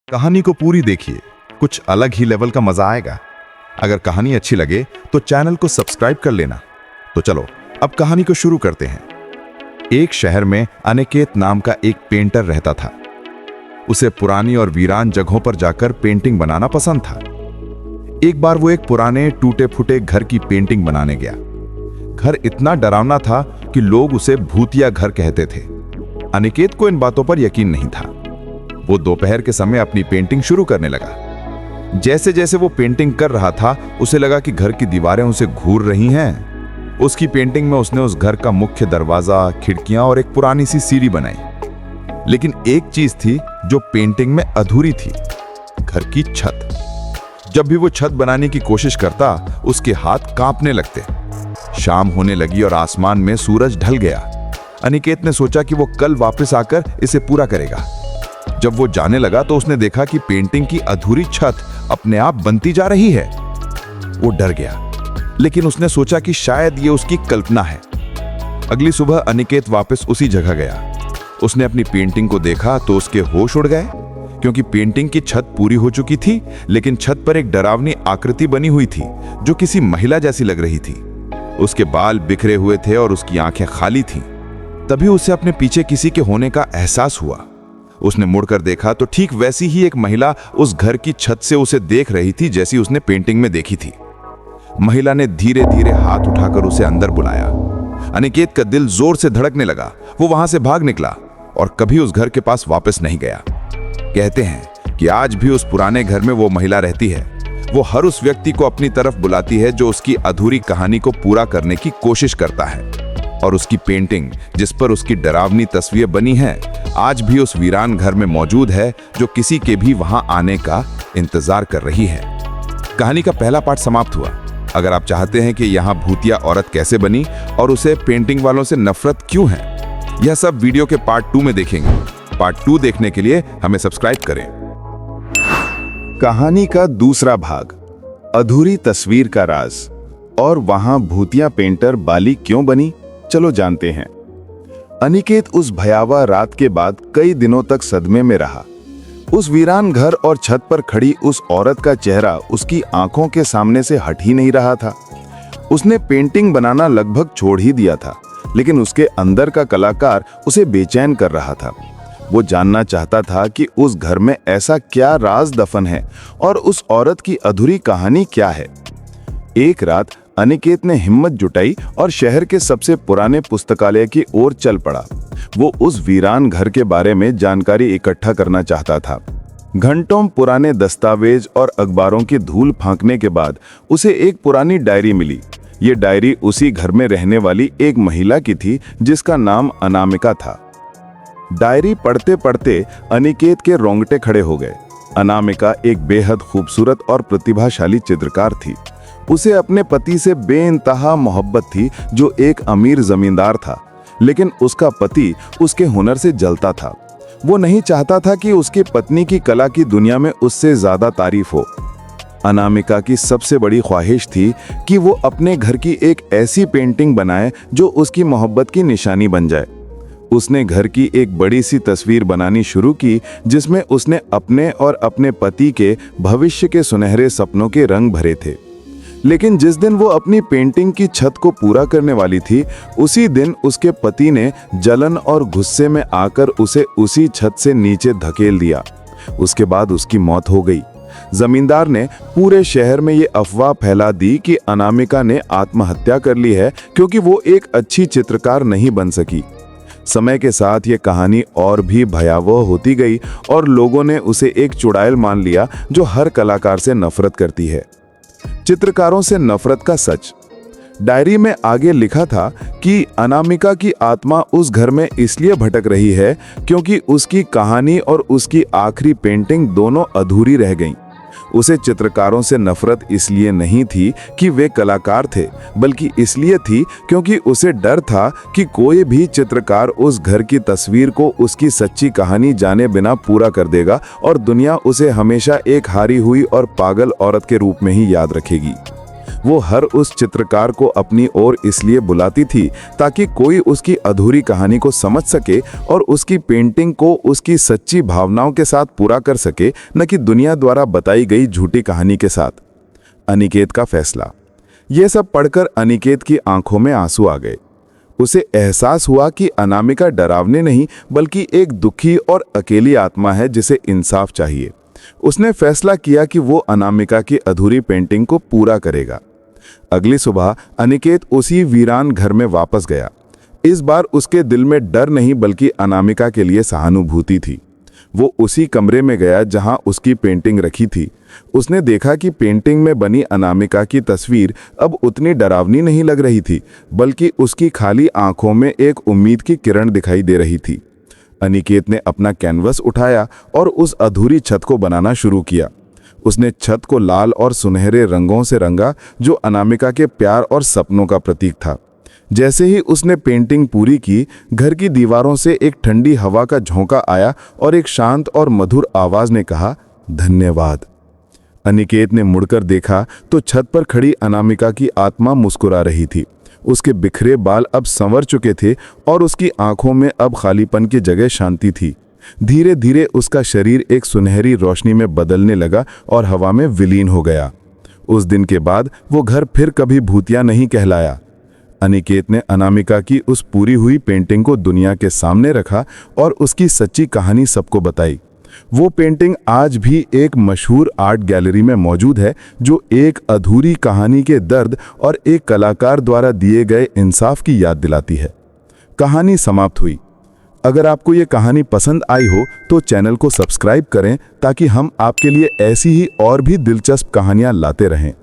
कहानी को पूरी देखिए, कुछ अलग ही लेवल का मजा आएगा। अगर कहानी अच्छी लगे तो चैनल को सब्सक्राइब कर लेना। तो चलो अब कहानी को शुरू करते हैं। एक शहर में अनिकेत नाम का एक पेंटर रहता था। उसे पुरानी और वीरान जगहों पर जाकर पेंटिंग बनाना पसंद था। एक बार वो एक पुराने टूटे फूटे घर की पेंटिंग बनाने गया। घर इतना डरावना था कि लोग उसे भूतिया घर कहते थे। अनिकेत को इन बातों पर यकीन नहीं था। वो दोपहर के समय अपनी पेंटिंग शुरू करने लगा। जैसे जैसे वो पेंटिंग कर रहा था, उसे लगा कि घर की दीवारें उसे घूर रही हैं। उसकी पेंटिंग में उसने उस घर का मुख्य दरवाजा, खिड़कियां और एक पुरानी सी सीढ़ी बनाई। लेकिन एक चीज थी जो पेंटिंग में अधूरी थी, घर की छत। जब भी वो छत बनाने की कोशिश करता, उसके हाथ कांपने लगते। शाम होने लगी और आसमान में सूरज ढल गया। अनिकेत ने सोचा कि वो कल वापस आकर इसे पूरा करेगा। जब वो जाने लगा तो उसने देखा कि पेंटिंग की अधूरी छत अपने आप बनती जा रही है। वो डर गया, लेकिन उसने सोचा कि शायद ये उसकी कल्पना है। अगली सुबह अनिकेत वापस उसी जगह गया। उसने अपनी पेंटिंग को देखा तो उसके होश उड़ गए, क्योंकि पेंटिंग की छत पूरी हो चुकी थी, लेकिन छत पर एक डरावनी आकृति बनी हुई थी जो किसी महिला जैसी लग रही थी। उसके बाल बिखरे हुए थे और उसकी आंखें खाली थीं। तभी उसे अपने पीछे किसी के होने का एहसास हुआ। उसने मुड़कर देखा तो ठीक वैसी ही एक महिला उस घर की छत से उसे देख रही थी जैसी उसने पेंटिंग में देखी थी। महिला ने धीरे धीरे हाथ उठाकर उसे अंदर बुलाया। अनिकेत का दिल जोर से धड़कने लगा। वो वहां से भाग निकला और कभी उस घर के पास वापस नहीं गया। कहते हैं कि आज भी उस पुराने घर में वो महिला रहती है। वो हर उस व्यक्ति को अपनी तरफ बुलाती है जो उसकी अधूरी कहानी को पूरा करने की कोशिश करता है। और उसकी पेंटिंग, जिस पर उसकी डरावनी तस्वीर बनी है, आज भी उस वीरान घर में मौजूद है, जो किसी के भी वहां आने का इंतजार कर रही है। कहानी का पहला पार्ट समाप्त हुआ। अगर आप चाहते हैं कि यहाँ भूतिया औरत कैसे बनी और उसे पेंटिंग वालों से नफरत क्यों है, यह सब वीडियो के पार्ट 2 में देखेंगे। पार्ट 2 देखने के लिए हमें सब्सक्राइब करें। कहानी का दूसरा भाग, अधूरी तस्वीर का राज। और वहां भूतिया पेंटर बाली क्यों बनी, चलो जानते हैं। अनिकेत उस भयावह रात के बाद कई दिनों तक सदमे में रहा। उस वीरान घर और छत पर खड़ी उस औरत का चेहरा उसकी आंखों के सामने से हट ही नहीं रहा था। उसने पेंटिंग बनाना लगभग छोड़ ही दिया था, लेकिन उसके अंदर का कलाकार उसे बेचैन कर रहा था। वो जानना चाहता था कि उस घर में ऐसा क्या राज दफन है और उस औरत की अधूरी कहानी क्या है। एक रात अनिकेत ने हिम्मत जुटाई और शहर के सबसे पुराने पुस्तकालय की ओर चल पड़ा। वो उस वीरान घर के बारे में जानकारी इकट्ठा करना चाहता था। घंटों पुराने दस्तावेज और अखबारों की धूल फांकने के बाद उसे एक पुरानी डायरी मिली। ये डायरी उसी घर में रहने वाली एक महिला की थी जिसका नाम अनामिका था। डायरी पढ़ते पढ़ते अनिकेत के रोंगटे खड़े हो गए। अनामिका एक बेहद खूबसूरत और प्रतिभाशाली चित्रकार थी। उसे अपने पति से बेइंतहा मोहब्बत थी, जो एक अमीर जमींदार था, लेकिन उसका पति उसके हुनर से जलता था। वो नहीं चाहता था कि उसकी पत्नी की कला की दुनिया में उससे ज्यादा तारीफ हो। अनामिका की सबसे बड़ी ख्वाहिश थी कि वो अपने घर की एक ऐसी पेंटिंग बनाए जो उसकी मोहब्बत की निशानी बन जाए। उसने घर की एक बड़ी सी तस्वीर बनानी शुरू की, जिसमें उसने अपने और अपने पति के भविष्य के सुनहरे सपनों के रंग भरे थे। लेकिन जिस दिन वो अपनी पेंटिंग की छत को पूरा करने वाली थी, उसी दिन उसके पति ने जलन और गुस्से में आकर उसे उसी छत से नीचे धकेल दिया। उसके बाद उसकी मौत हो गई। जमींदार ने पूरे शहर में ये अफवाह फैला दी कि अनामिका ने आत्महत्या कर ली है, क्योंकि वो एक अच्छी चित्रकार नहीं बन सकी। समय के साथ ये कहानी और भी भयावह होती गई और लोगों ने उसे एक चुड़ैल मान लिया जो हर कलाकार से नफरत करती है। चित्रकारों से नफरत का सच। डायरी में आगे लिखा था कि अनामिका की आत्मा उस घर में इसलिए भटक रही है क्योंकि उसकी कहानी और उसकी आखिरी पेंटिंग दोनों अधूरी रह गईं। उसे चित्रकारों से नफरत इसलिए नहीं थी कि वे कलाकार थे, बल्कि इसलिए थी क्योंकि उसे डर था कि कोई भी चित्रकार उस घर की तस्वीर को उसकी सच्ची कहानी जाने बिना पूरा कर देगा और दुनिया उसे हमेशा एक हारी हुई और पागल औरत के रूप में ही याद रखेगी। वो हर उस चित्रकार को अपनी ओर इसलिए बुलाती थी ताकि कोई उसकी अधूरी कहानी को समझ सके और उसकी पेंटिंग को उसकी सच्ची भावनाओं के साथ पूरा कर सके, न कि दुनिया द्वारा बताई गई झूठी कहानी के साथ। अनिकेत का फैसला। यह सब पढ़कर अनिकेत की आंखों में आंसू आ गए। उसे एहसास हुआ कि अनामिका डरावने नहीं बल्कि एक दुखी और अकेली आत्मा है जिसे इंसाफ चाहिए। उसने फैसला किया कि वो अनामिका की अधूरी पेंटिंग को पूरा करेगा। अगली सुबह अनिकेत उसी वीरान घर में वापस गया। इस बार उसके दिल में डर नहीं बल्कि अनामिका के लिए सहानुभूति थी। वो उसी कमरे में गया जहां उसकी पेंटिंग रखी थी। उसने देखा कि पेंटिंग में बनी अनामिका की तस्वीर अब उतनी डरावनी नहीं लग रही थी, बल्कि उसकी खाली आंखों में एक उम्मीद की किरण दिखाई दे रही थी। अनिकेत ने अपना कैनवस उठाया और उस अधूरी छत को बनाना शुरू किया। उसने छत को लाल और सुनहरे रंगों से रंगा जो अनामिका के प्यार और सपनों का प्रतीक था। जैसे ही उसने पेंटिंग पूरी की, घर की दीवारों से एक ठंडी हवा का झोंका आया और एक शांत और मधुर आवाज ने कहा, धन्यवाद। अनिकेत ने मुड़कर देखा तो छत पर खड़ी अनामिका की आत्मा मुस्कुरा रही थी। उसके बिखरे बाल अब संवर चुके थे और उसकी आंखों में अब खालीपन की जगह शांति थी। धीरे धीरे उसका शरीर एक सुनहरी रोशनी में बदलने लगा और हवा में विलीन हो गया। उस दिन के बाद वो घर फिर कभी भूतिया नहीं कहलाया। अनिकेत ने अनामिका की उस पूरी हुई पेंटिंग को दुनिया के सामने रखा और उसकी सच्ची कहानी सबको बताई। वो पेंटिंग आज भी एक मशहूर आर्ट गैलरी में मौजूद है, जो एक अधूरी कहानी के दर्द और एक कलाकार द्वारा दिए गए इंसाफ की याद दिलाती है। कहानी समाप्त हुई। अगर आपको ये कहानी पसंद आई हो तो चैनल को सब्सक्राइब करें ताकि हम आपके लिए ऐसी ही और भी दिलचस्प कहानियां लाते रहें।